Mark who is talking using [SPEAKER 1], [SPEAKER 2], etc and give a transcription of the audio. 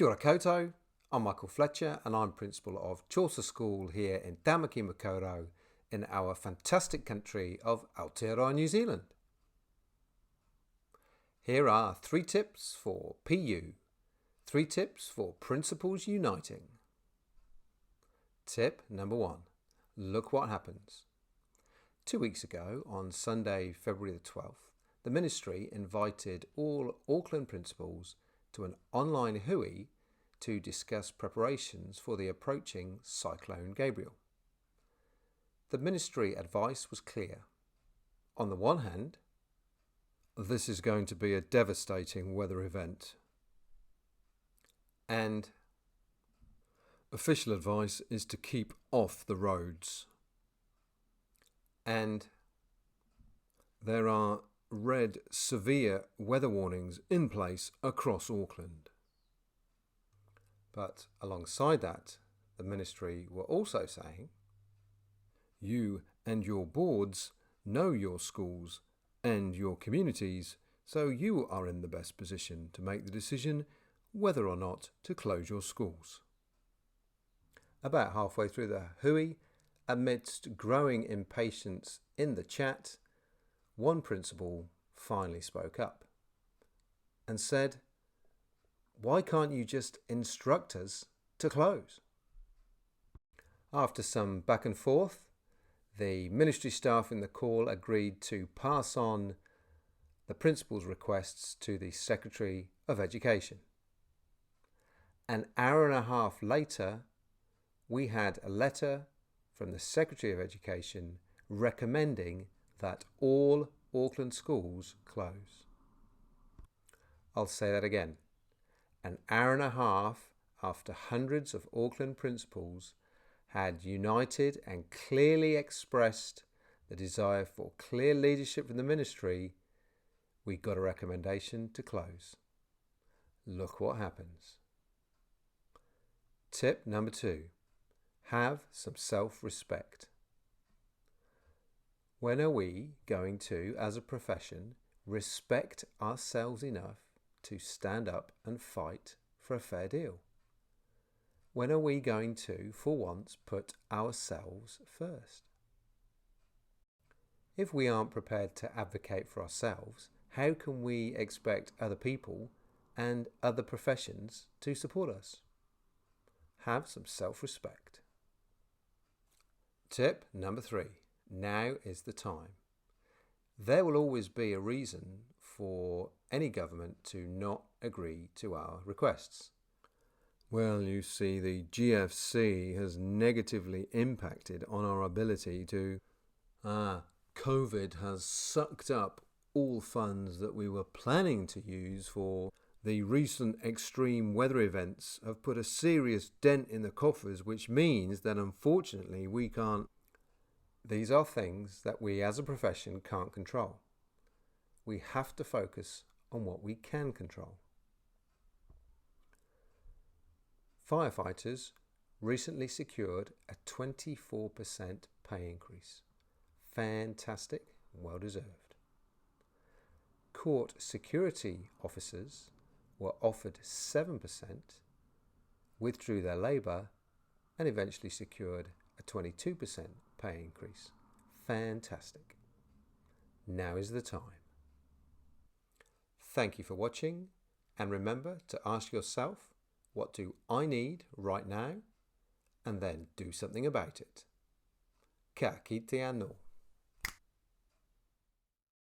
[SPEAKER 1] Kia ora koutou, I'm Michael Fletcher and I'm Principal of Chaucer School here in Tamaki Makaurau in our fantastic country of Aotearoa, New Zealand. Here are 3 tips for PU, 3 tips for Principals Uniting. Tip number 1, look what happens. 2 weeks ago, on Sunday, February the 12th, the Ministry invited all Auckland principals to an online hui to discuss preparations for the approaching Cyclone Gabriel. The Ministry advice was clear. On the one hand, this is going to be a devastating weather event. And official advice is to keep off the roads. And there are red severe weather warnings in place across Auckland. But alongside that, the Ministry were also saying, you and your boards know your schools and your communities, so you are in the best position to make the decision whether or not to close your schools. About halfway through the hui, amidst growing impatience in the chat, one principal finally spoke up and said, why can't you just instruct us to close? After some back and forth, the Ministry staff in the call agreed to pass on the principal's requests to the Secretary of Education. An hour and a half later, we had a letter from the Secretary of Education recommending that all Auckland schools close. I'll say that again. An hour and a half after hundreds of Auckland principals had united and clearly expressed the desire for clear leadership from the Ministry, we got a recommendation to close. Look what happens. Tip number 2, have some self-respect. When are we going to, as a profession, respect ourselves enough to stand up and fight for a fair deal? When are we going to, for once, put ourselves first? If we aren't prepared to advocate for ourselves, how can we expect other people and other professions to support us? Have some self-respect. Tip number 3. Now is the time. There will always be a reason for any government to not agree to our requests. Well, you see, the GFC has negatively impacted on our ability to... COVID has sucked up all funds that we were planning to use for the recent extreme weather events, have put a serious dent in the coffers, which means that unfortunately we can't... These are things that we as a profession can't control. We have to focus on what we can control. Firefighters recently secured a 24% pay increase. Fantastic, well deserved. Court security officers were offered 7%, withdrew their labour and eventually secured a 22% pay increase. Fantastic. Now is the time. Thank you for watching, and remember to ask yourself, what do I need right now? And then do something about it. Ka kite anō.